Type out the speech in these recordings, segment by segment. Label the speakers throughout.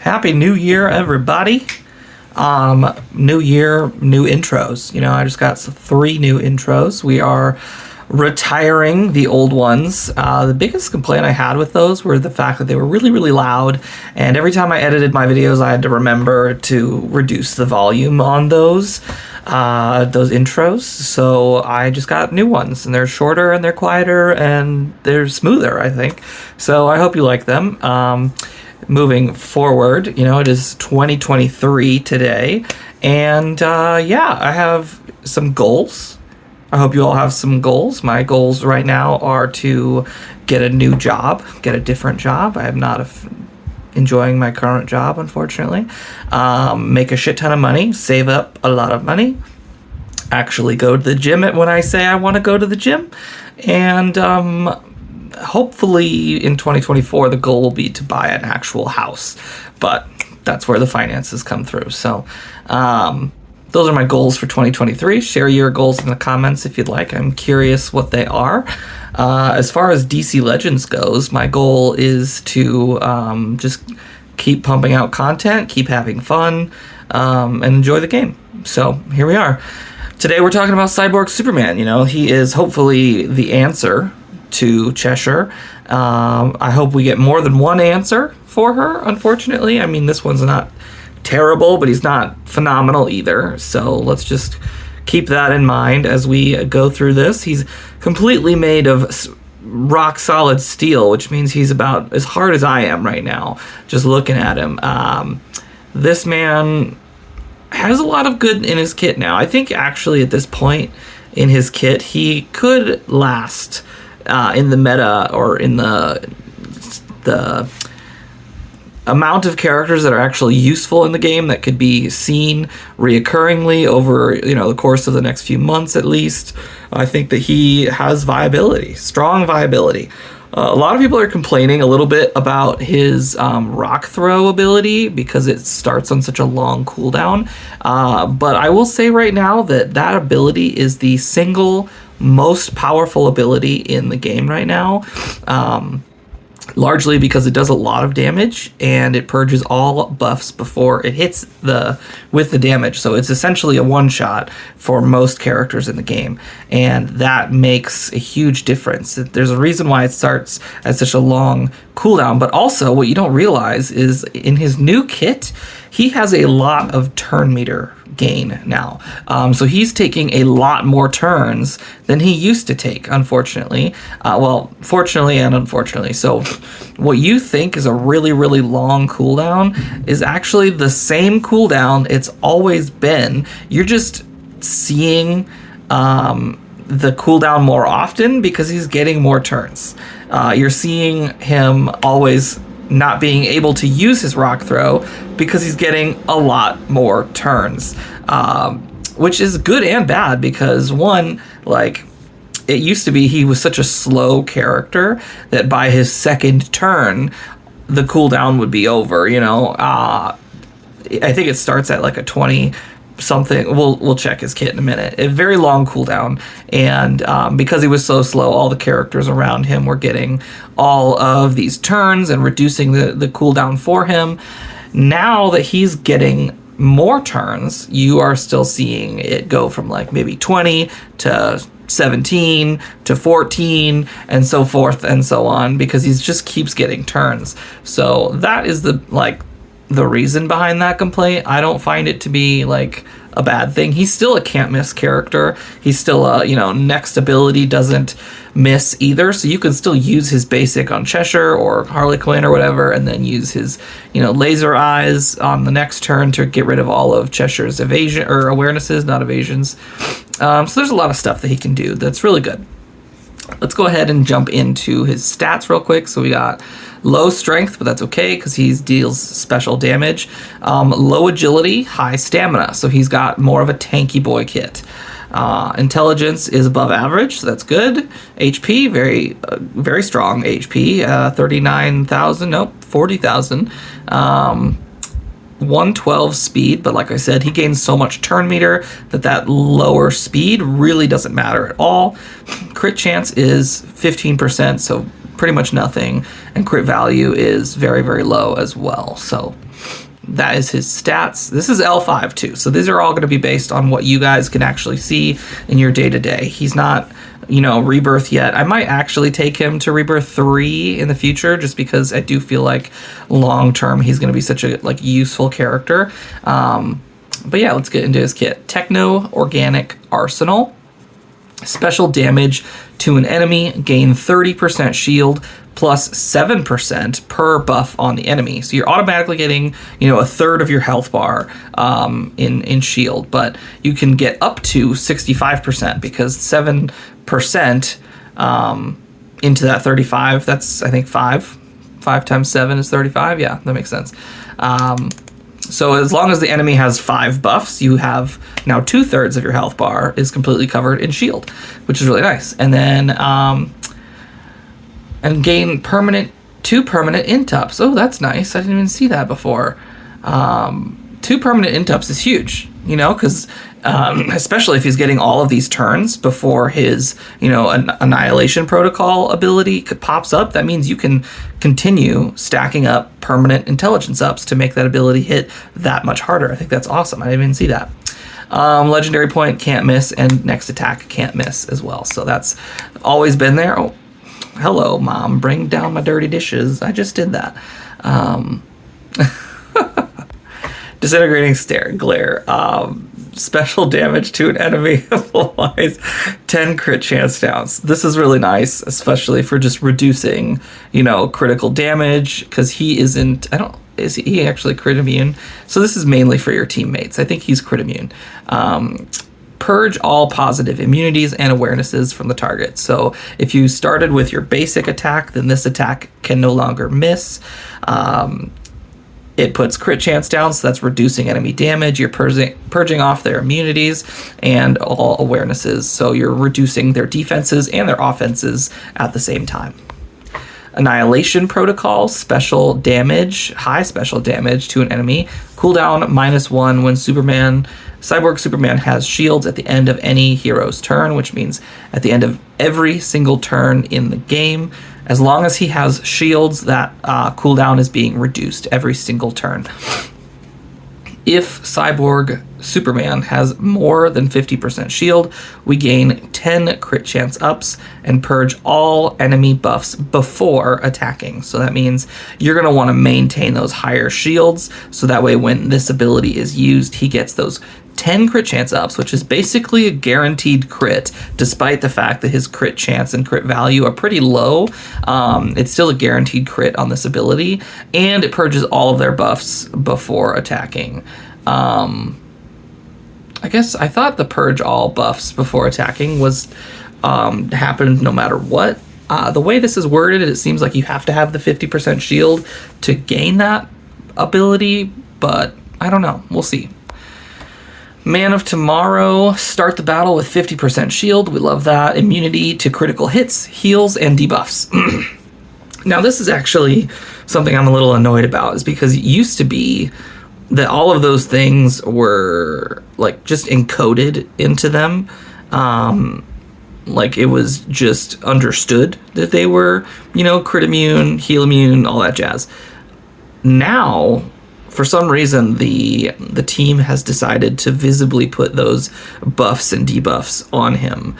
Speaker 1: Happy New Year, everybody. New year, new intros. You know, I just got 3 new intros. We are retiring the old ones. The biggest complaint I had with those were the fact that they were really, really loud. And every time I edited my videos, I had to remember to reduce the volume on those intros. So I just got new ones, and they're shorter and they're quieter and they're smoother, I think. So I hope you like them. Moving forward, you know, it is 2023 today, and yeah, I have some goals. I hope you all have some goals. My goals right now are to get a new job, get a different job. I am not enjoying my current job, unfortunately. Make a shit ton of money, save up a lot of money, actually go to the gym when I say I want to go to the gym, and hopefully in 2024 the goal will be to buy an actual house, but that's where the finances come through. So those are my goals for 2023. Share your goals in the comments if you'd like. I'm curious what they are. As far as DC Legends goes, my goal is to just keep pumping out content, keep having fun, and enjoy the game. So here we are. Today we're talking about Cyborg Superman. You know, he is hopefully the answer to Cheshire. I hope we get more than one answer for her, unfortunately. I mean, this one's not terrible, but he's not phenomenal either. So let's just keep that in mind as we go through this. He's completely made of rock solid steel, which means he's about as hard as I am right now, just looking at him. This man has a lot of good in his kit now. I think actually at this point in his kit, he could last in the meta, or in the amount of characters that are actually useful in the game that could be seen reoccurringly over, you know, the course of the next few months at least. I think that he has viability, strong viability. A lot of people are complaining a little bit about his rock throw ability because it starts on such a long cooldown. But I will say right now that that ability is the single most powerful ability in the game right now. Largely because it does a lot of damage and it purges all buffs before it hits with the damage. So it's essentially a one-shot for most characters in the game, and that makes a huge difference. There's a reason why it starts at such a long cooldown, but also what you don't realize is in his new kit, he has a lot of turn meter gain now. So he's taking a lot more turns than he used to take, unfortunately. Well, fortunately and unfortunately. So what you think is a really, really long cooldown is actually the same cooldown it's always been. You're just seeing the cooldown more often because he's getting more turns. You're seeing him always not being able to use his rock throw because he's getting a lot more turns, which is good and bad because, one, like, it used to be he was such a slow character that by his second turn the cooldown would be over, you know. I think it starts at like a 20 something. We'll check his kit in a minute. A very long cooldown, and because he was so slow, all the characters around him were getting all of these turns and reducing the cooldown for him. Now that he's getting more turns, you are still seeing it go from like maybe 20 to 17 to 14 and so forth and so on, because he just keeps getting turns. So that is the reason behind that complaint. I don't find it to be like a bad thing. He's still a can't miss character. He's still a, you know, next ability doesn't miss either. So you can still use his basic on Cheshire or Harley Quinn or whatever, and then use his, you know, laser eyes on the next turn to get rid of all of Cheshire's evasion or awarenesses, not evasions. So there's a lot of stuff that he can do that's really good. Let's go ahead and jump into his stats real quick. So we got low strength, but that's okay because he deals special damage. Low agility, high stamina. So he's got more of a tanky boy kit. Intelligence is above average, so that's good. HP, very strong HP. 39,000, nope, 40,000. 112 speed, but like I said, he gains so much turn meter that lower speed really doesn't matter at all. Crit chance is 15%, so pretty much nothing, and crit value is very, very low as well. So that is his stats. This is L5 too, so these are all going to be based on what you guys can actually see in your day-to-day. He's not, Rebirth yet. I might actually take him to Rebirth 3 in the future, just because I do feel like long-term he's going to be such a useful character. But yeah, let's get into his kit. Techno Organic Arsenal. Special damage to an enemy, gain 30% shield plus 7% per buff on the enemy. So you're automatically getting, a third of your health bar in shield, but you can get up to 65% because 7% into that 35, that's, I think, 5 times 7 is 35. Yeah, that makes sense. So as long as the enemy has 5 buffs, you have now 2/3 of your health bar is completely covered in shield, which is really nice. And then and gain 2 permanent intups. Oh, that's nice. I didn't even see that before. 2 permanent intups is huge, because especially if he's getting all of these turns before his, Annihilation Protocol ability pops up, that means you can continue stacking up permanent intelligence ups to make that ability hit that much harder. I think that's awesome. I didn't even see that. Legendary point, can't miss, and next attack, can't miss as well. So that's always been there. Oh, hello, Mom. Bring down my dirty dishes. I just did that. Disintegrating glare. Special damage to an enemy applies 10 crit chance downs. This is really nice, especially for just reducing, critical damage, because he isn't, is he actually crit immune? So this is mainly for your teammates. I think he's crit immune. Purge all positive immunities and awarenesses from the target. So if you started with your basic attack, then this attack can no longer miss. It puts crit chance down, so that's reducing enemy damage. You're purging off their immunities and all awarenesses, so you're reducing their defenses and their offenses at the same time. Annihilation Protocol, special damage, high special damage to an enemy. Cooldown -1 when Cyborg Superman has shields at the end of any hero's turn, which means at the end of every single turn in the game. As long as he has shields, that cooldown is being reduced every single turn. If Cyborg Superman has more than 50% shield, we gain 10 crit chance ups and purge all enemy buffs before attacking. So that means you're going to want to maintain those higher shields, so that way when this ability is used, he gets those 10 crit chance ups, which is basically a guaranteed crit, despite the fact that his crit chance and crit value are pretty low. It's still a guaranteed crit on this ability, and it purges all of their buffs before attacking. I guess I thought the purge all buffs before attacking was happened no matter what. The way this is worded, it seems like you have to have the 50% shield to gain that ability, but I don't know. We'll see. Man of Tomorrow, start the battle with 50% shield. We love that. Immunity to critical hits, heals, and debuffs. Now, this is actually something I'm a little annoyed about, is because it used to be that all of those things were just encoded into them. It was just understood that they were, crit immune, heal immune, all that jazz. Now, for some reason, the team has decided to visibly put those buffs and debuffs on him,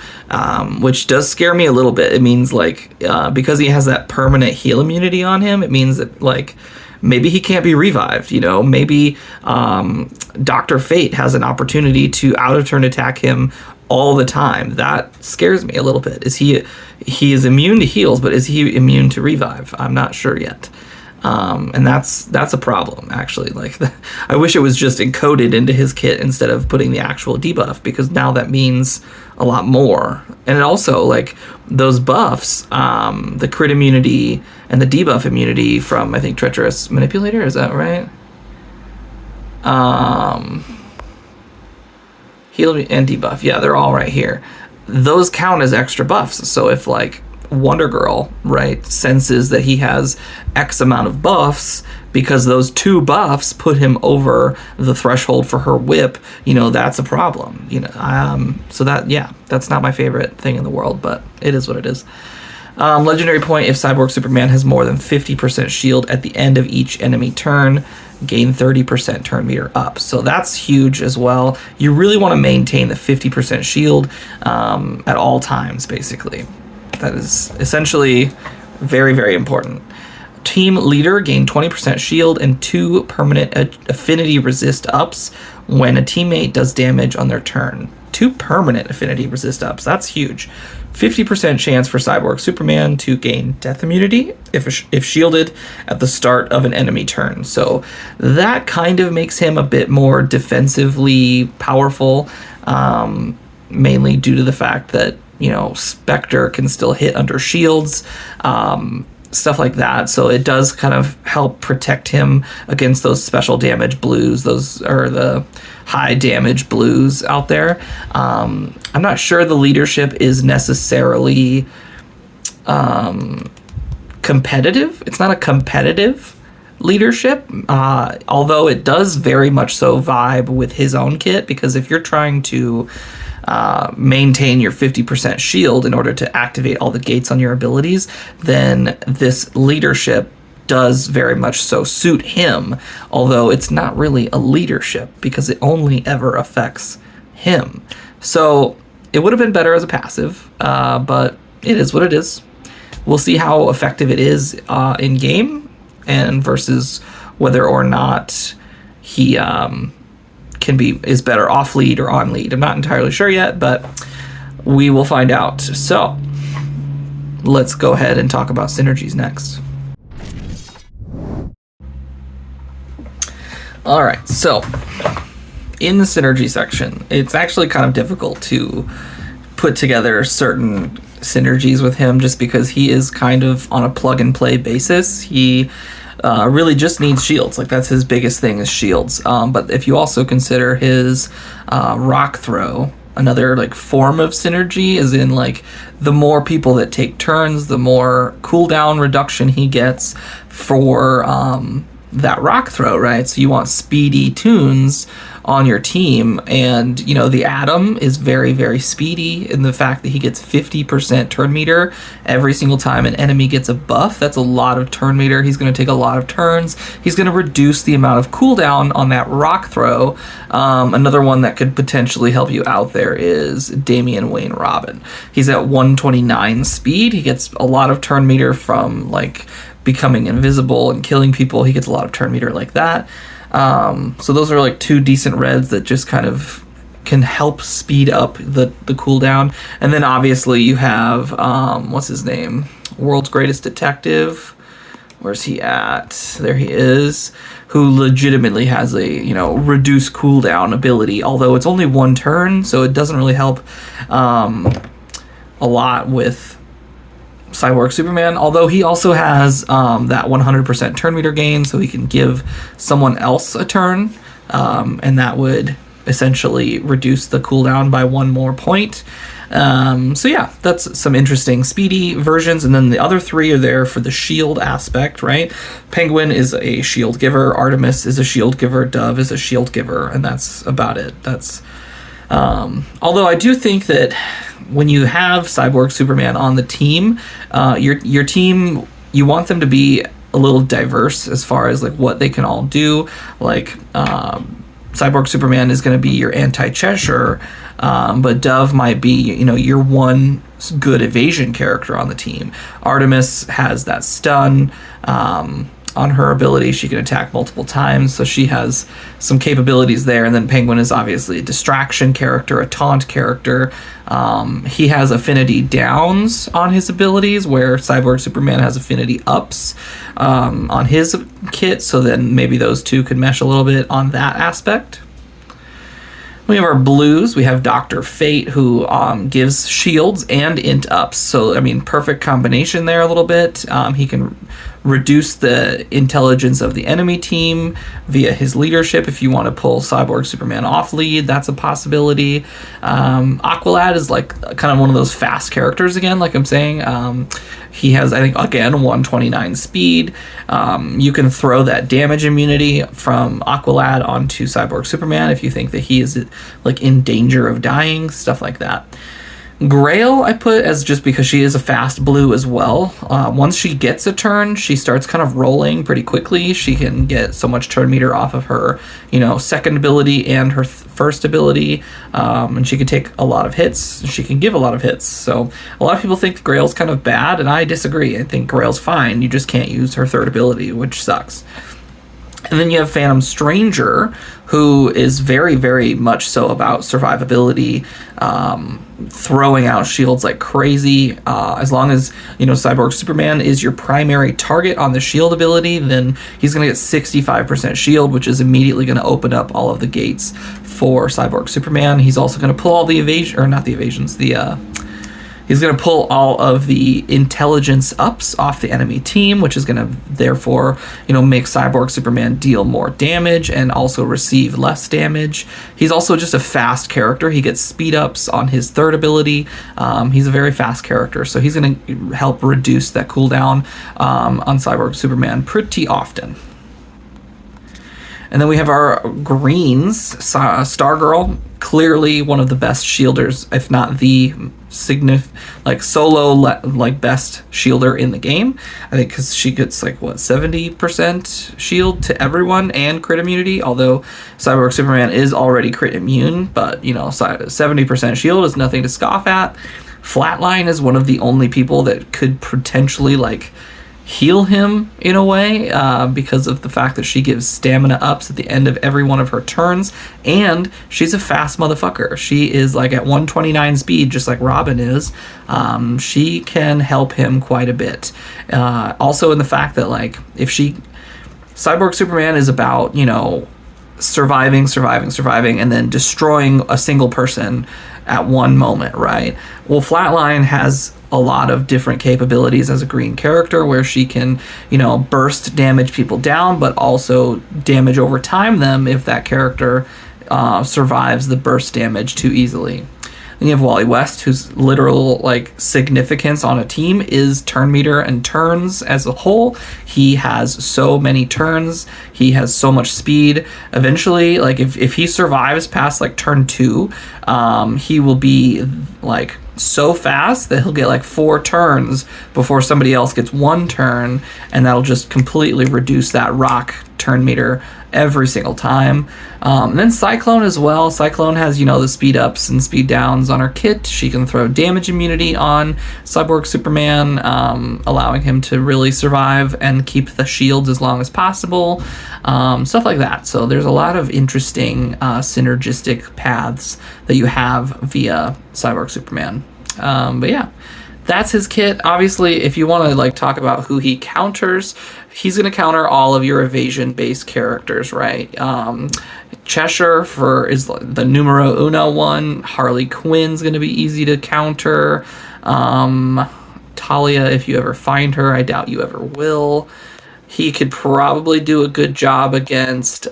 Speaker 1: which does scare me a little bit. It means because he has that permanent heal immunity on him, it means that maybe he can't be revived. Maybe Dr. Fate has an opportunity to out of turn attack him all the time. That scares me a little bit. He is immune to heals, but is he immune to revive? I'm not sure yet. And that's a problem, actually. I wish it was just encoded into his kit instead of putting the actual debuff, because now that means a lot more. And it also, those buffs, the crit immunity and the debuff immunity from, I think, Treacherous Manipulator, is that right? Heal and debuff, yeah, they're all right here. Those count as extra buffs, so if, Wonder Girl, right, senses that he has X amount of buffs, because those 2 buffs put him over the threshold for her whip, that's a problem. So that's not my favorite thing in the world, but it is what it is. Legendary point, if Cyborg Superman has more than 50% shield at the end of each enemy turn, gain 30% turn meter up. So that's huge as well. You really want to maintain the 50% shield at all times, basically. That is essentially very, very important. Team leader, gain 20% shield and 2 permanent affinity resist ups when a teammate does damage on their turn. 2 permanent affinity resist ups. That's huge. 50% chance for Cyborg Superman to gain death immunity if shielded at the start of an enemy turn. So that kind of makes him a bit more defensively powerful, mainly due to the fact that, you know, Spectre can still hit under shields, stuff like that. So it does kind of help protect him against those special damage blues, those are the high damage blues out there. I'm not sure the leadership is necessarily competitive. It's not a competitive leadership, although it does very much so vibe with his own kit, because if you're trying to maintain your 50% shield in order to activate all the gates on your abilities, then this leadership does very much so suit him, although it's not really a leadership because it only ever affects him. So it would have been better as a passive, but it is what it is. We'll see how effective it is in game, and versus whether or not he is better off lead or on lead. I'm not entirely sure yet, but we will find out. So let's go ahead and talk about synergies next. All right, so in the synergy section, it's actually kind of difficult to put together certain synergies with him just because he is kind of on a plug and play basis. He really just needs shields. Like, that's his biggest thing is shields. But if you also consider his rock throw, another like form of synergy, is in like the more people that take turns, the more cooldown reduction he gets for that rock throw, right? So you want speedy Toons on your team, and you know the Atom is very, very speedy in the fact that he gets 50% turn meter every single time an enemy gets a buff. That's a lot of turn meter. He's going to take a lot of turns. He's going to reduce the amount of cooldown on that rock throw. Another one that could potentially help you out there is Damian Wayne Robin. He's at 129 speed. He gets a lot of turn meter from like becoming invisible and killing people. He gets a lot of turn meter like that. So those are like 2 decent reds that just kind of can help speed up the cooldown. And then obviously you have what's his name? World's Greatest Detective. Where's he at? There he is. Who legitimately has a, you know, reduced cooldown ability, although it's only 1 turn, so it doesn't really help a lot with Cyborg Superman, although he also has that 100% turn meter gain, so he can give someone else a turn, and that would essentially reduce the cooldown by 1 more point. So yeah, that's some interesting speedy versions, and then the other 3 are there for the shield aspect, right? Penguin is a shield giver, Artemis is a shield giver, Dove is a shield giver, and that's about it. That's although I do think that when you have Cyborg Superman on the team, your team, you want them to be a little diverse as far as like what they can all do. Like Cyborg Superman is going to be your anti-Cheshire, but Dove might be, you know, your one good evasion character on the team. Artemis has that stun on her ability. She can attack multiple times, so she has some capabilities there. And then Penguin is obviously a distraction character, a taunt character. He has affinity downs on his abilities, where Cyborg Superman has affinity ups on his kit, so then maybe those 2 could mesh a little bit on that aspect. We have our blues. We have Dr. Fate, who gives shields and int ups. So, I mean, perfect combination there a little bit. He can reduce the intelligence of the enemy team via his leadership. If you want to pull Cyborg Superman off lead, that's a possibility. Aqualad is like kind of one of those fast characters again, like I'm saying. He has, I think, again, 129 speed. You can throw that damage immunity from Aqualad onto Cyborg Superman if you think that he is like in danger of dying, stuff like that. Grail I put as just because she is a fast blue as well. Once she gets a turn, she starts kind of rolling pretty quickly. She can get so much turn meter off of her, second ability and her first ability, and she can take a lot of hits. She can give a lot of hits. So a lot of people think Grail's kind of bad, and I disagree. I think Grail's fine. You just can't use her third ability, which sucks. And then you have Phantom Stranger, who is very, very much so about survivability, throwing out shields like crazy. As long as, Cyborg Superman is your primary target on the shield ability, then he's going to get 65% shield, which is immediately going to open up all of the gates for Cyborg Superman. He's also going to pull all the evasion, or not the evasions, he's going to pull all of the intelligence ups off the enemy team, which is going to therefore, make Cyborg Superman deal more damage and also receive less damage. He's also just a fast character. He gets speed ups on his third ability. He's a very fast character, so he's going to help reduce that cooldown on Cyborg Superman pretty often. And then we have our greens. Stargirl, clearly one of the best shielders, if not the solo best shielder in the game. I think because she gets 70% shield to everyone and crit immunity, although Cyborg Superman is already crit immune, but 70% shield is nothing to scoff at. Flatline is one of the only people that could potentially heal him in a way, because of the fact that she gives stamina ups at the end of every one of her turns, and she's a fast motherfucker. She is at 129 speed, just like Robin is. She can help him quite a bit. Also in the fact that Cyborg Superman is about, surviving, and then destroying a single person at one moment, right? Well, Flatline has a lot of different capabilities as a green character, where she can, burst damage people down, but also damage over time them if that character survives the burst damage too easily. Then you have Wally West, whose literal significance on a team is turn meter and turns as a whole. He has so many turns. He has so much speed. Eventually, if he survives past turn 2, he will be so fast that he'll get 4 turns before somebody else gets 1 turn, and that'll just completely reduce that rock turn meter every single time. And then Cyclone as well. Cyclone has, the speed ups and speed downs on her kit. She can throw damage immunity on Cyborg Superman, allowing him to really survive and keep the shields as long as possible. Stuff like that. So there's a lot of interesting synergistic paths that you have via Cyborg Superman. But yeah, that's his kit. Obviously, if you want to talk about who he counters, he's going to counter all of your evasion-based characters, right? Cheshire is the numero uno one. Harley Quinn's going to be easy to counter. Talia, if you ever find her, I doubt you ever will. He could probably do a good job against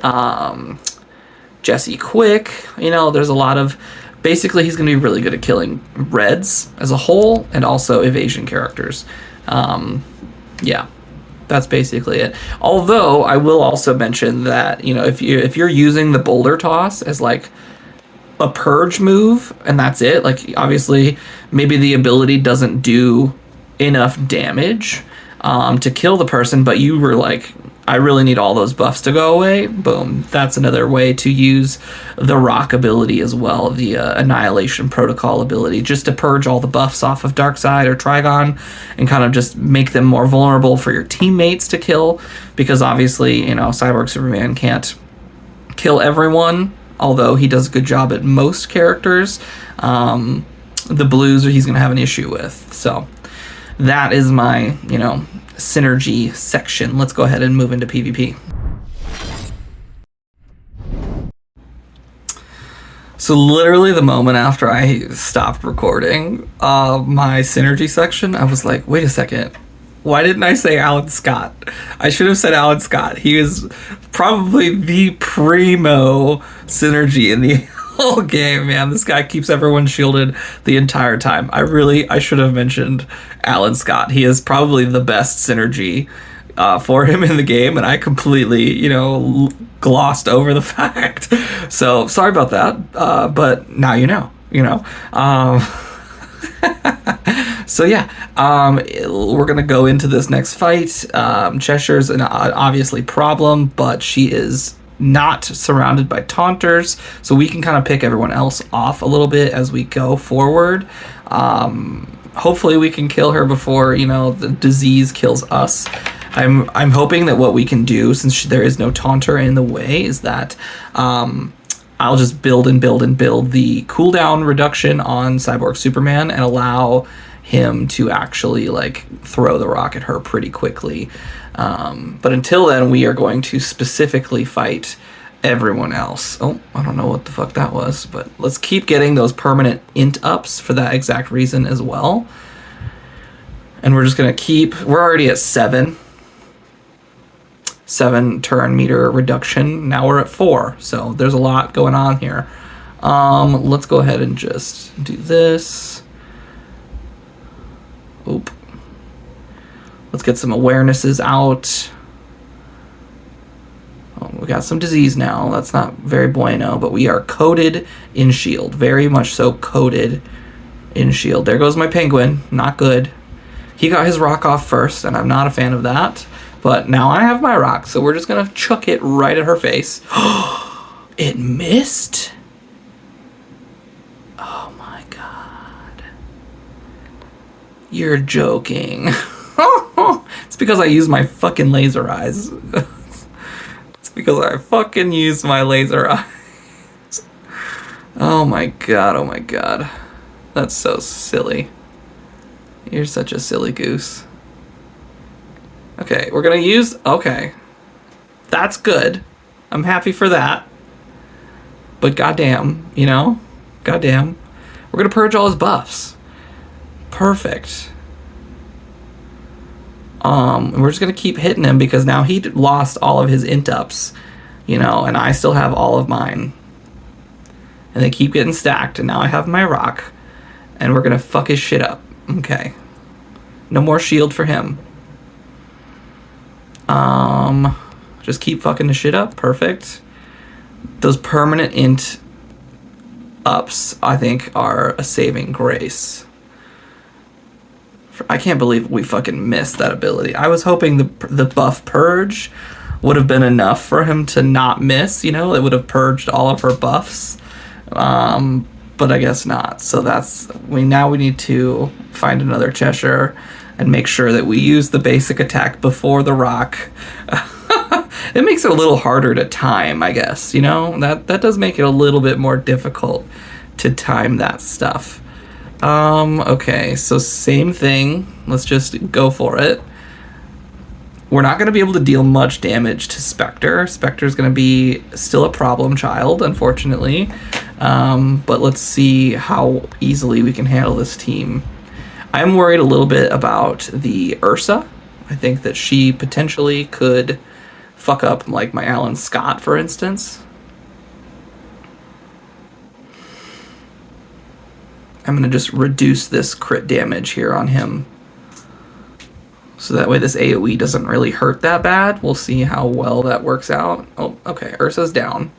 Speaker 1: Jesse Quick. There's a lot of... Basically, he's going to be really good at killing reds as a whole, and also evasion characters. Yeah, that's basically it. Although, I will also mention that, if you're using the boulder toss as a purge move, and that's it, obviously, maybe the ability doesn't do enough damage to kill the person, but you were I really need all those buffs to go away. Boom. That's another way to use the rock ability as well, the Annihilation Protocol ability, just to purge all the buffs off of Darkseid or Trigon and kind of just make them more vulnerable for your teammates to kill, because obviously, Cyborg Superman can't kill everyone, although he does a good job at most characters. The blues he's going to have an issue with. So that is my, synergy section. Let's go ahead and move into PvP. So literally the moment after I stopped recording my synergy section, I was like, wait a second. Why didn't I say Alan Scott? I should have said Alan Scott. He is probably the primo synergy in the whole game, man. This guy keeps everyone shielded the entire time. I should have mentioned Alan Scott. He is probably the best synergy for him in the game, and I completely, glossed over the fact. So sorry about that, but now you know. So yeah, we're gonna go into this next fight. Cheshire's an obviously problem, but she is not surrounded by taunters, so we can kind of pick everyone else off a little bit as we go forward. Hopefully, we can kill her before the disease kills us. I'm hoping that what we can do, since there is no taunter in the way, is that I'll just build and build and build the cooldown reduction on Cyborg Superman and allow him to actually throw the rock at her pretty quickly. But until then, we are going to specifically fight everyone else. Oh, I don't know what the fuck that was, but let's keep getting those permanent int ups for that exact reason as well. And we're just gonna we're already at 7 turn meter reduction. Now we're at 4, so there's a lot going on here. Let's go ahead and just do this. Oop. Let's get some awarenesses out. Oh, we got some disease now. That's not very bueno, but we are coated in shield. Very much so coated in shield. There goes my penguin. Not good. He got his rock off first, and I'm not a fan of that. But now I have my rock, so we're just going to chuck it right at her face. It missed? Oh my god. You're joking. It's because I use my fucking laser eyes. It's because I fucking use my laser eyes. Oh my god, oh my god. That's so silly. You're such a silly goose. Okay, we're gonna use... Okay. That's good. I'm happy for that. But goddamn, Goddamn. We're gonna purge all his buffs. Perfect. And we're just gonna keep hitting him because now he lost all of his int ups, and I still have all of mine. And they keep getting stacked, and now I have my rock. And we're gonna fuck his shit up. Okay. No more shield for him. Just keep fucking the shit up. Perfect. Those permanent int ups, I think, are a saving grace. I can't believe we fucking missed that ability. I was hoping the buff purge would have been enough for him to not miss, It would have purged all of her buffs. But I guess not. So now we need to find another Cheshire and make sure that we use the basic attack before the rock. It makes it a little harder to time, I guess, That does make it a little bit more difficult to time that stuff. Okay, so same thing. Let's just go for it. We're not going to be able to deal much damage to Spectre. Spectre's going to be still a problem child, unfortunately. But let's see how easily we can handle this team. I'm worried a little bit about the Ursa. I think that she potentially could fuck up like my Alan Scott, for instance. I'm going to just reduce this crit damage here on him. So that way this AoE doesn't really hurt that bad. We'll see how well that works out. Oh, okay, Ursa's down.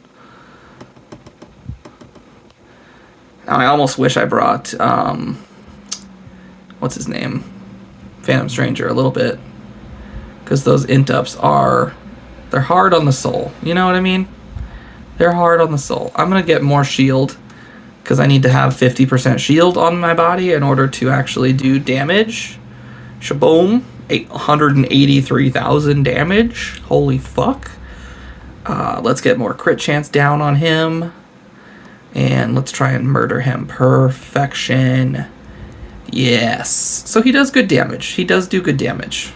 Speaker 1: Now I almost wish I brought, what's his name? Phantom Stranger a little bit. Because those int ups they're hard on the soul. You know what I mean? They're hard on the soul. I'm going to get more shield. Because I need to have 50% shield on my body in order to actually do damage. Shaboom. 883,000 damage. Holy fuck. Let's get more crit chance down on him. And let's try and murder him. Perfection. Yes. So he does good damage. He does do good damage.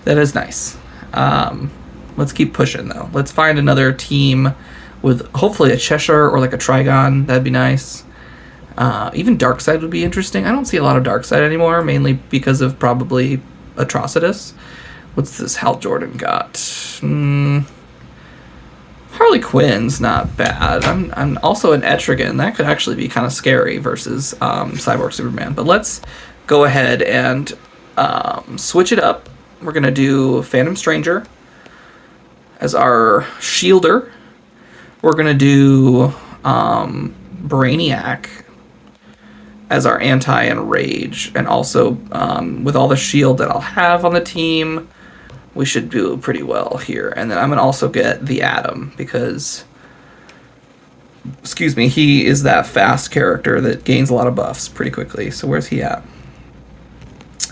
Speaker 1: That is nice. Let's keep pushing, though. Let's find another team with hopefully a Cheshire or like a Trigon. That'd be nice. Even Darkseid would be interesting. I don't see a lot of Darkseid anymore, mainly because of probably Atrocitus. What's this Hal Jordan got? Harley Quinn's not bad. I'm also an Etrigan. That could actually be kind of scary versus Cyborg Superman. But let's go ahead and switch it up. We're going to do Phantom Stranger as our shielder. We're going to do Brainiac as our anti-enrage, and also with all the shield that I'll have on the team, we should do pretty well here. And then I'm gonna also get the Atom because, excuse me, he is that fast character that gains a lot of buffs pretty quickly. So where's he at?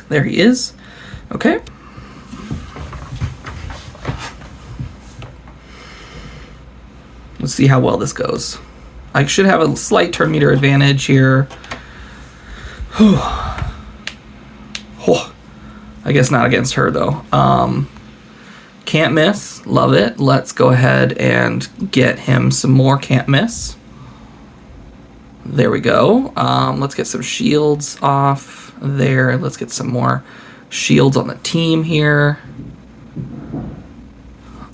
Speaker 1: There he is. Okay. Let's see how well this goes. I should have a slight turn meter advantage here. I guess not against her though. Can't miss. Love it. Let's go ahead and get him some more can't miss. There we go. Let's get some shields off there. Let's get some more shields on the team here.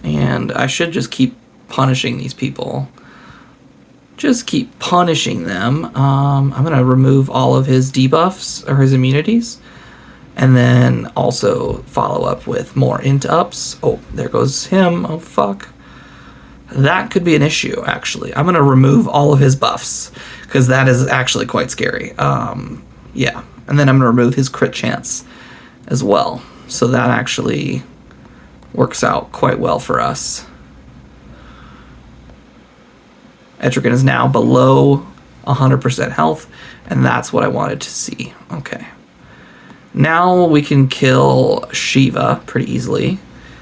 Speaker 1: And I should just keep punishing these people. Just keep punishing them. I'm going to remove all of his debuffs or his immunities. And then also follow up with more int ups. Oh, there goes him. Oh, fuck. That could be an issue, actually. I'm going to remove all of his buffs, because that is actually quite scary. Yeah. And then I'm going to remove his crit chance as well. So that actually works out quite well for us. Etrigan is now below 100% health, and that's what I wanted to see. Okay. Now we can kill Shiva pretty easily,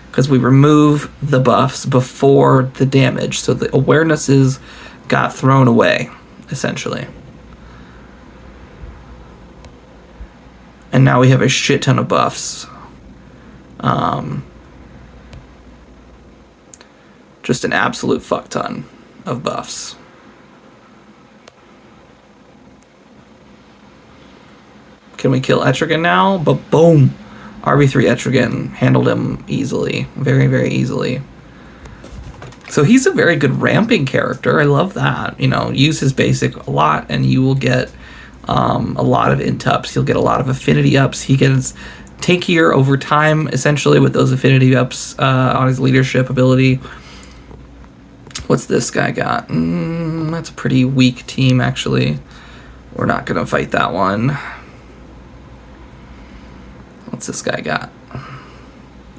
Speaker 1: because we remove the buffs before the damage, so the awarenesses got thrown away, essentially. And now we have a shit ton of buffs. Just an absolute fuck ton of buffs. Can we kill Etrigan now? But boom! RB3 Etrigan handled him easily. Very, very easily. So he's a very good ramping character. I love that. You know, use his basic a lot and you will get a lot of int ups. He'll get a lot of affinity ups. He gets tankier over time, essentially, with those affinity ups on his leadership ability. What's this guy got? That's a pretty weak team, actually. We're not going to fight that one. What's this guy got?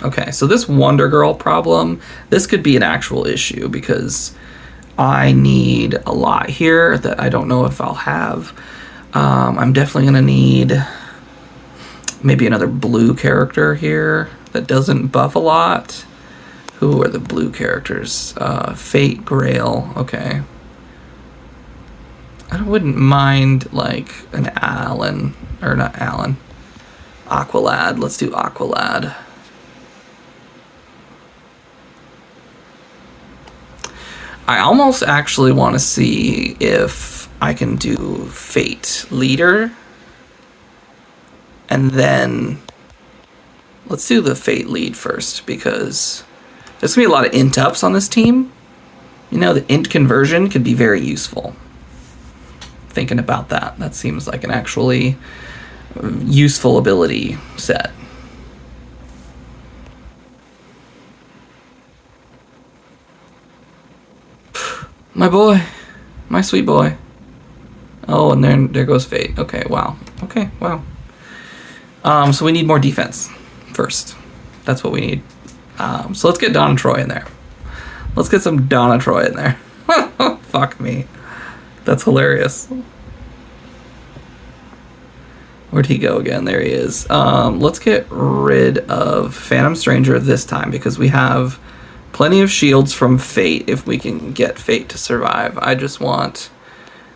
Speaker 1: Okay, so this Wonder Girl problem, this could be an actual issue because I need a lot here that I don't know if I'll have. I'm definitely going to need maybe another blue character here that doesn't buff a lot. Who are the blue characters? Fate, Grail, okay. I wouldn't mind like an Alan, or not Alan. Aqualad. Let's do Aqualad. I almost actually want to see if I can do Fate Leader. And then let's do the Fate Lead first, because there's going to be a lot of int ups on this team. You know, the int conversion could be very useful. Thinking about that, that seems like an actually useful ability set. My boy. My sweet boy. Oh, and then there goes Fate. Okay, wow. Okay, wow. So we need more defense first. That's what we need. So let's get Donna Troy in there. Let's get some Donna Troy in there. Fuck me. That's hilarious. Where'd he go again? There he is. Let's get rid of Phantom Stranger this time because we have plenty of shields from Fate if we can get Fate to survive. I just want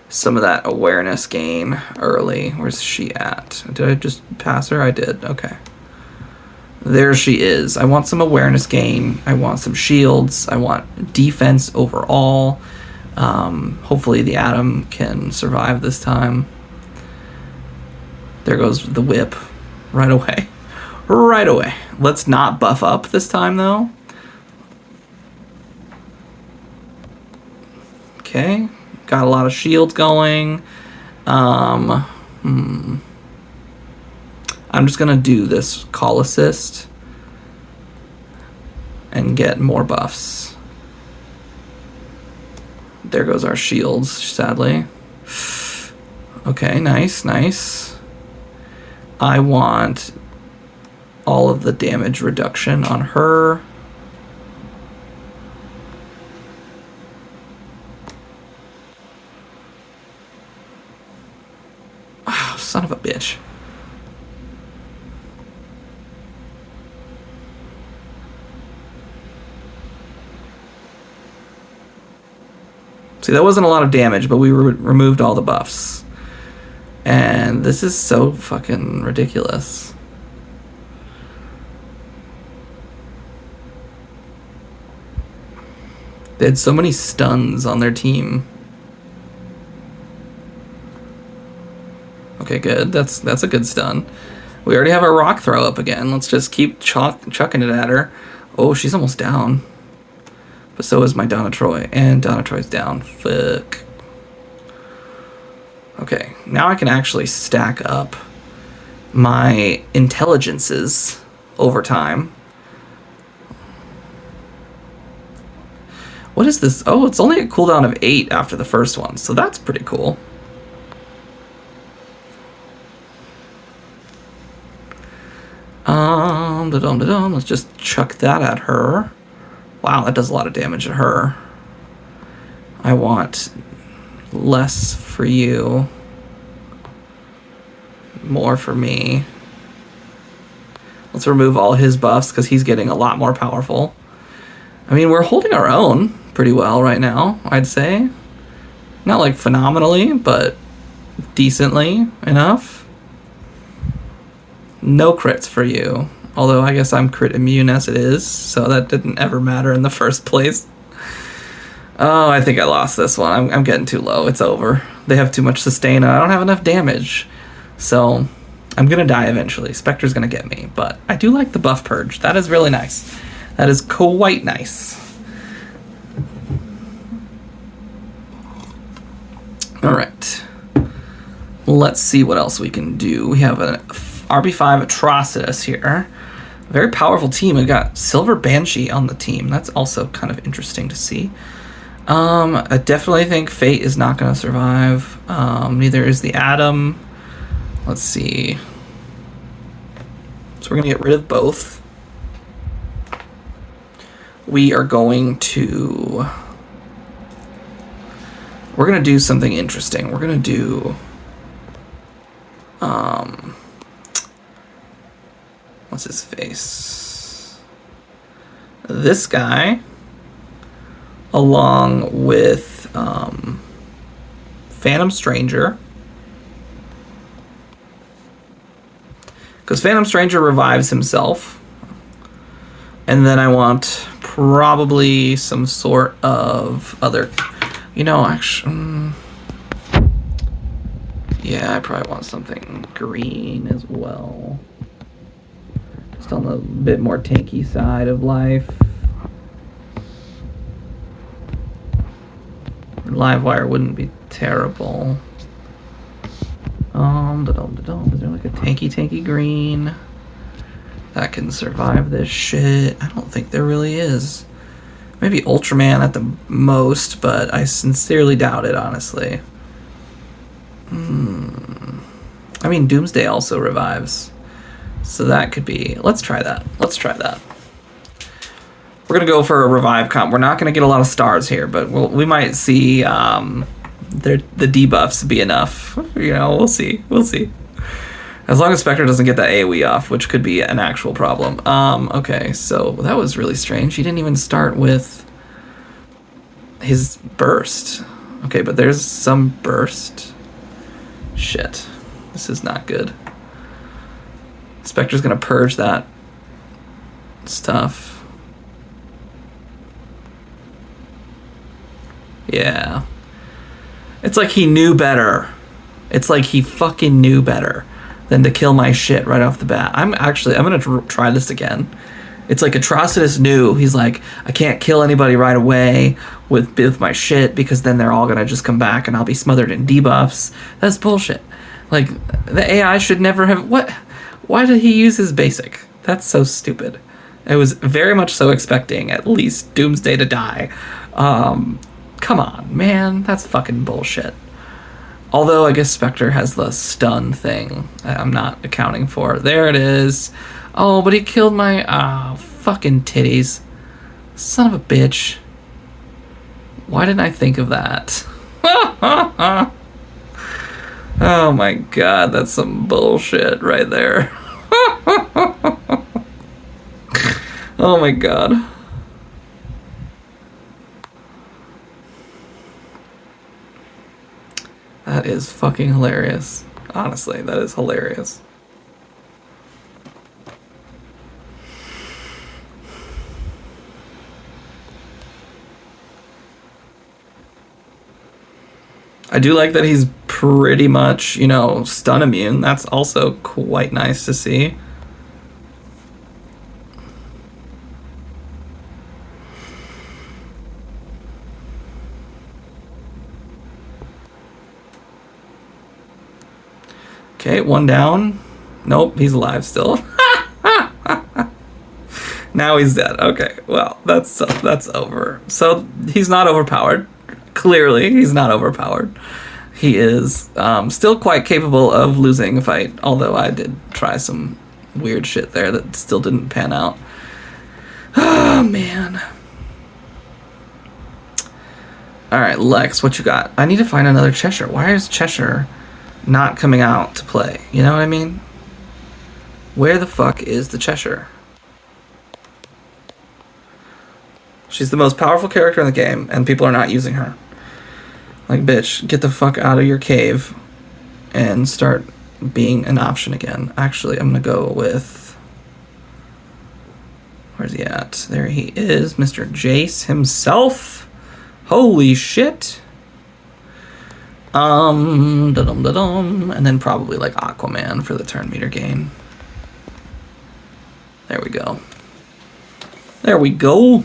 Speaker 1: some of that awareness gain early. Where's she at? Did I just pass her? I did. Okay. There she is. I want some awareness gain. I want some shields. I want defense overall. Hopefully the Atom can survive this time. There goes the whip. Right away. Right away. Let's not buff up this time, though. Okay. Got a lot of shields going. I'm just going to do this call assist and get more buffs. There goes our shields, sadly. Okay, nice, nice. I want all of the damage reduction on her. Oh, son of a bitch. See, that wasn't a lot of damage, but we removed all the buffs. And this is so fucking ridiculous. They had so many stuns on their team. Okay, good. That's a good stun. We already have our rock throw up again. Let's just keep chucking it at her. Oh, she's almost down. But so is my Donna Troy. And Donna Troy's down. Fuck. Okay, now I can actually stack up my intelligences over time. What is this? Oh, it's only a cooldown of 8 after the first one, so that's pretty cool. Let's just chuck that at her. Wow, that does a lot of damage at her. I want less for you, more for me. Let's remove all his buffs because he's getting a lot more powerful. I mean, we're holding our own pretty well right now, I'd say. Not like phenomenally, but decently enough. No crits for you. Although I guess I'm crit immune as it is, so that didn't ever matter in the first place. Oh, I think I lost this one. I'm getting too low. It's over. They have too much sustain, and I don't have enough damage. So I'm going to die eventually. Spectre's going to get me, but I do like the buff purge. That is really nice. That is quite nice. All right. Let's see what else we can do. We have an RB5 Atrocitus here. Very powerful team. We got Silver Banshee on the team. That's also kind of interesting to see. I definitely think Fate is not going to survive. Neither is the Atom. Let's see. So we're going to get rid of both. We are going to... We're going to do something interesting. We're going to do... What's his face? This guy, along with Phantom Stranger. Because Phantom Stranger revives himself. And then I want probably some sort of other... You know, actually... yeah, I probably want something green as well. Just on the bit more tanky side of life. Livewire wouldn't be terrible. Is there like a tanky green that can survive this shit? I don't think there really is. Maybe Ultraman at the most, but I sincerely doubt it, honestly. I mean, Doomsday also revives. So that could be... Let's try that. Let's try that. We're going to go for a revive comp. We're not going to get a lot of stars here, but we might see the debuffs be enough. You know, we'll see. We'll see. As long as Spectre doesn't get that AoE off, which could be an actual problem. Okay, so that was really strange. He didn't even start with his burst. Okay, but there's some burst. Shit. This is not good. Spectre's gonna purge that stuff. Yeah. It's like he knew better. It's like he fucking knew better than to kill my shit right off the bat. I'm gonna try this again. It's like Atrocitus knew. He's like, I can't kill anybody right away with my shit because then they're all gonna just come back and I'll be smothered in debuffs. That's bullshit. Like, the AI should never have... What? Why did he use his basic? That's so stupid. I was very much so expecting at least Doomsday to die. Come on, man. That's fucking bullshit. Although I guess Spectre has the stun thing I'm not accounting for. There it is. Oh, but he killed my... fucking titties. Son of a bitch. Why didn't I think of that? Oh my god, that's some bullshit right there. Oh my god. That is fucking hilarious. Honestly, that is hilarious. I do like that he's pretty much, you know, stun immune. That's also quite nice to see. Okay, one down. Nope, he's alive still. Now he's dead. Okay, well, that's over. So he's not overpowered. Clearly, he's not overpowered. He is still quite capable of losing a fight, although I did try some weird shit there that still didn't pan out. Oh, man. Alright, Lex, what you got? I need to find another Cheshire. Why is Cheshire not coming out to play? You know what I mean? Where the fuck is the Cheshire? She's the most powerful character in the game, and people are not using her. Like, bitch, get the fuck out of your cave and start being an option again. Actually, I'm gonna go with... Where's he at? There he is, Mr. Jace himself. Holy shit. Da-dum-da-dum. And then probably, like, Aquaman for the turn meter gain. There we go. There we go.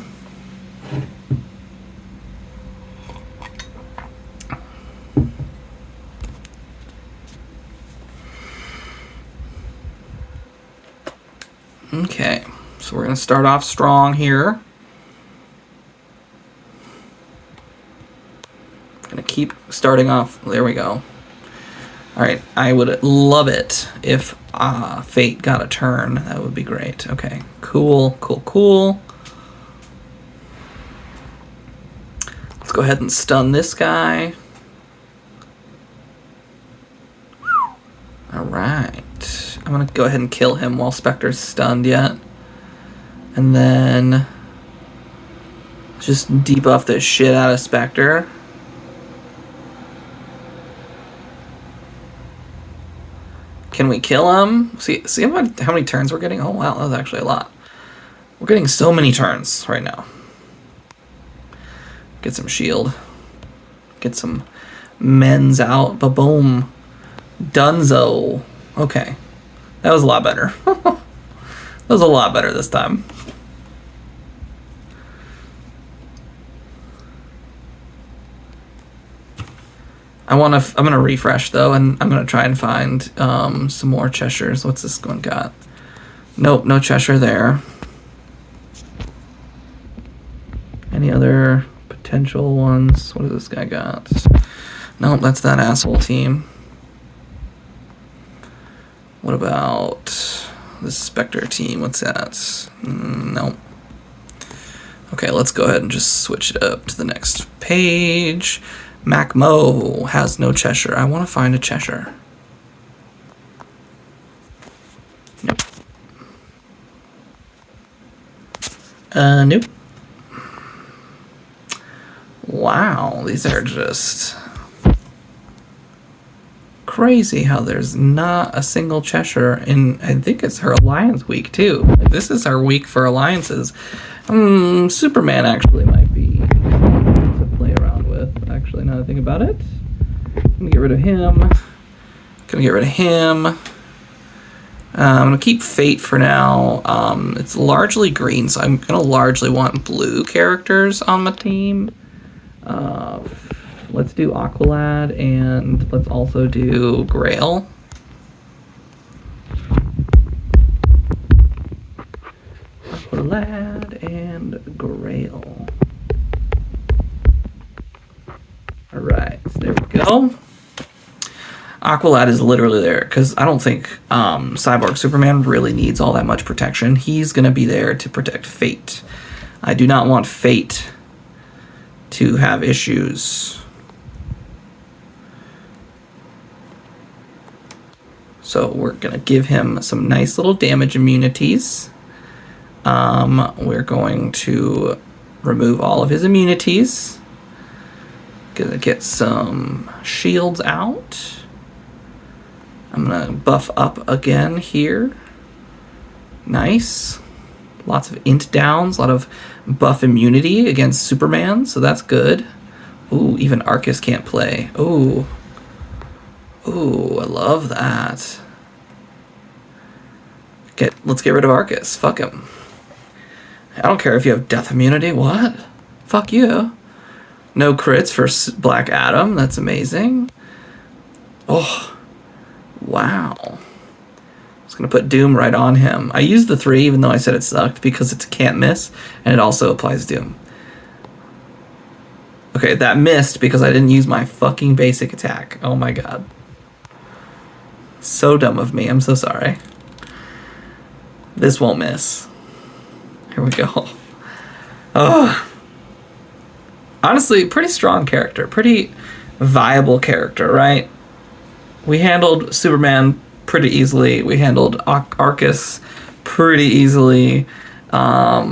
Speaker 1: Okay, so we're going to start off strong here. Going to keep starting off. There we go. All right, I would love it if Fate got a turn. That would be great. Okay, cool, cool, cool. Let's go ahead and stun this guy. All right. I'm going to go ahead and kill him while Spectre's stunned yet. And then just debuff the shit out of Spectre. Can we kill him? See how many turns we're getting? Oh, wow, that was actually a lot. We're getting so many turns right now. Get some shield. Get some men's out. Ba-boom. Dunzo. Okay. That was a lot better. That was a lot better this time. I'm gonna refresh though, and I'm gonna try and find some more Cheshires. What's this one got? Nope, no Cheshire there. Any other potential ones? What does this guy got? Nope, that's that asshole team. What about the Spectre team? What's that? Nope. Okay, let's go ahead and just switch it up to the next page. Mac Mo has no Cheshire. I want to find a Cheshire. Nope. Nope. Wow, these are just crazy how there's not a single Cheshire in, I think it's her Alliance week too. Like, this is our week for alliances. Superman actually might be to play around with, actually, now that I think about it. I'm gonna get rid of him. I'm gonna keep Fate for now. It's largely green, so I'm gonna largely want blue characters on my team. Let's do Aqualad, and let's also do Grail. Aqualad and Grail. Alright, so there we go. Aqualad is literally there because I don't think Cyborg Superman really needs all that much protection. He's going to be there to protect Fate. I do not want Fate to have issues. So we're going to give him some nice little damage immunities. We're going to remove all of his immunities. Gonna get some shields out. I'm gonna buff up again here. Nice. Lots of int downs, a lot of buff immunity against Superman, so that's good. Ooh, even Arcus can't play. Ooh. Ooh, I love that. Let's get rid of Arcus. Fuck him. I don't care if you have death immunity. What? Fuck you. No crits for Black Adam. That's amazing. Oh, wow. I was going to put Doom right on him. I used the 3 even though I said it sucked because it's a can't miss, and it also applies Doom. Okay, that missed because I didn't use my fucking basic attack. Oh my god. So dumb of me. I'm so sorry. This won't miss. Here we go. Oh. Honestly, pretty strong character. Pretty viable character, right? We handled Superman pretty easily. We handled Arcus pretty easily. A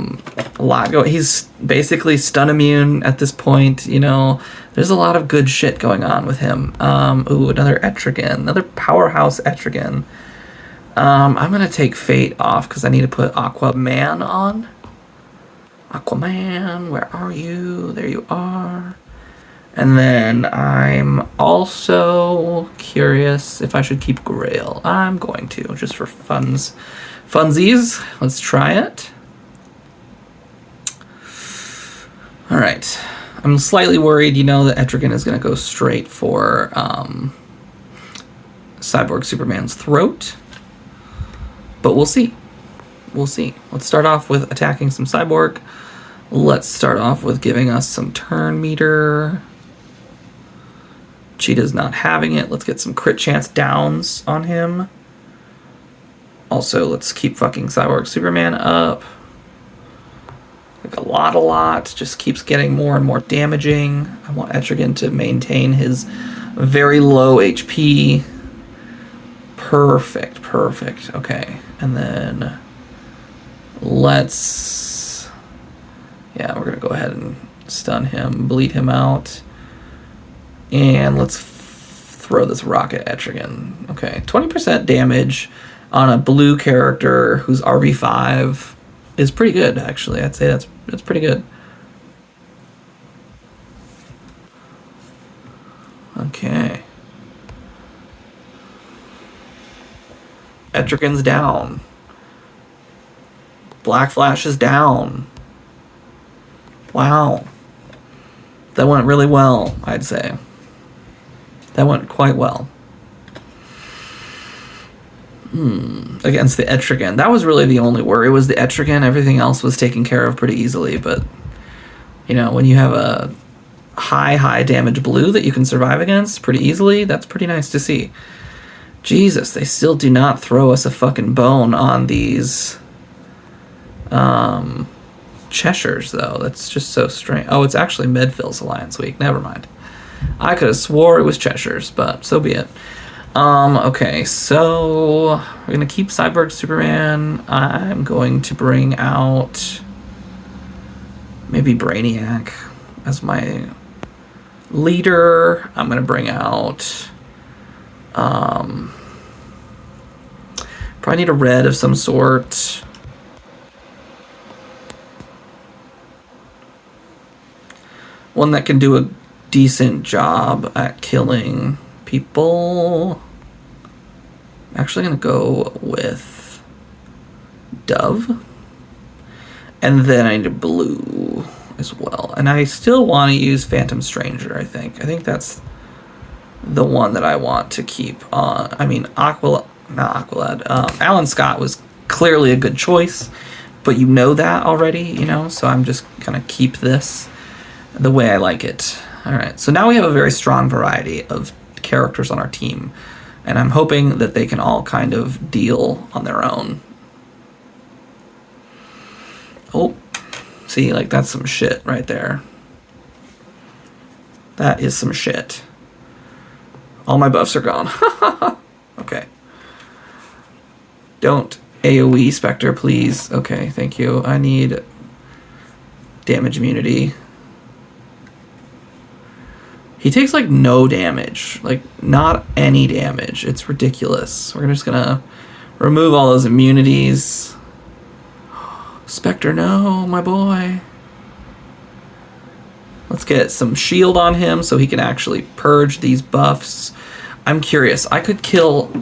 Speaker 1: lot go. He's basically stun immune at this point. You know, there's a lot of good shit going on with him. Ooh, another Etrigan, another powerhouse Etrigan. I'm gonna take Fate off because I need to put Aquaman on. Aquaman, where are you? There you are. And then I'm also curious if I should keep Grail. I'm going to, just for funsies. Let's try it. All right. I'm slightly worried, you know, that Etrigan is going to go straight for Cyborg Superman's throat. But we'll see. We'll see. Let's start off with attacking some Cyborg. Let's start off with giving us some turn meter. Cheetah's not having it. Let's get some crit chance downs on him. Also, let's keep fucking Cyborg Superman up. Like a lot. Just keeps getting more and more damaging. I want Etrigan to maintain his very low HP. Perfect. Okay. And then let's... yeah, we're going to go ahead and stun him, bleed him out. And let's throw this rocket at Etrigan. Okay, 20% damage on a blue character who's RB5 is pretty good, actually. I'd say that's pretty good. Okay. Etrigan's down. Black Flash is down. Wow. That went really well, I'd say. That went quite well. Against the Etrigan. That was really the only worry, was the Etrigan. Everything else was taken care of pretty easily, but, you know, when you have a high damage blue that you can survive against pretty easily, that's pretty nice to see. Jesus, they still do not throw us a fucking bone on these Cheshires, though. That's just so strange. Oh, it's actually Medfill's Alliance Week. Never mind. I could have swore it was Cheshire's, but so be it. Okay, so we're going to keep Cyborg Superman. I'm going to bring out maybe Brainiac as my leader. I'm going to bring out... probably need a red of some sort. One that can do a decent job at killing people. I'm actually going to go with Dove. And then I need a blue as well. And I still want to use Phantom Stranger, I think. I think that's the one that I want to keep on. I mean, not Aqualad. Alan Scott was clearly a good choice, but you know that already, you know? So I'm just going to keep this the way I like it. All right, so now we have a very strong variety of characters on our team. And I'm hoping that they can all kind of deal on their own. Oh, see, like, that's some shit right there. That is some shit. All my buffs are gone. Okay. Don't AoE Spectre, please. Okay, thank you. I need damage immunity. He takes, like, no damage. Like, not any damage. It's ridiculous. We're just gonna remove all those immunities. Spectre, no, my boy. Let's get some shield on him so he can actually purge these buffs. I'm curious. I could kill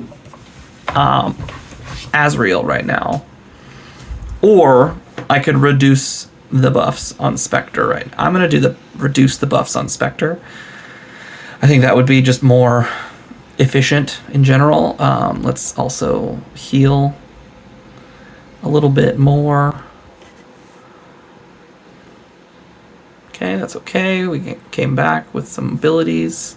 Speaker 1: Azrael right now. Or I could reduce the buffs on Spectre right now. I'm going to do reduce the buffs on Spectre. I think that would be just more efficient in general. Let's also heal a little bit more. Okay, that's okay. We came back with some abilities.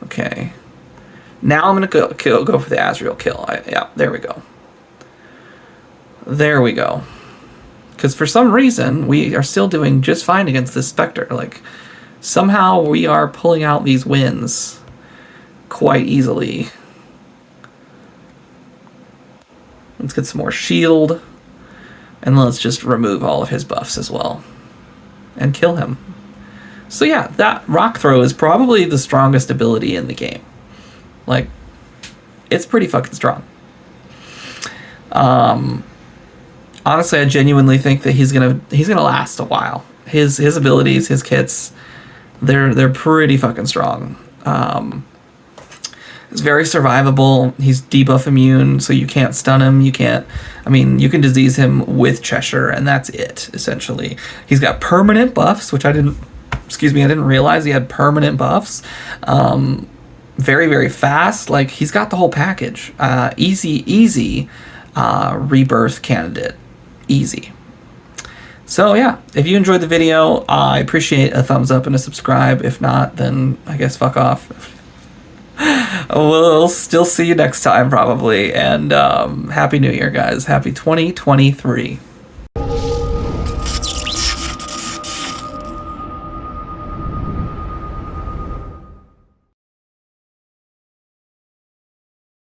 Speaker 1: Okay. Now I'm gonna go for the Azrael kill. Yeah, there we go. There we go. Because for some reason we are still doing just fine against this Spectre. Like, somehow we are pulling out these wins quite easily. Let's get some more shield. And let's just remove all of his buffs as well. And kill him. So yeah, that rock throw is probably the strongest ability in the game. Like, it's pretty fucking strong. Honestly, I genuinely think that he's gonna last a while. His abilities, his kits, they're pretty fucking strong. It's very survivable. He's debuff immune, so you can't stun him. You can disease him with Cheshire, and that's it, essentially. He's got permanent buffs, which I didn't realize he had permanent buffs. Very, very fast. Like, he's got the whole package. Easy rebirth candidate. Easy. So yeah, if you enjoyed the video, I appreciate a thumbs up and a subscribe. If not, then I guess fuck off. We'll still see you next time, probably. And Happy New Year, guys. Happy 2023.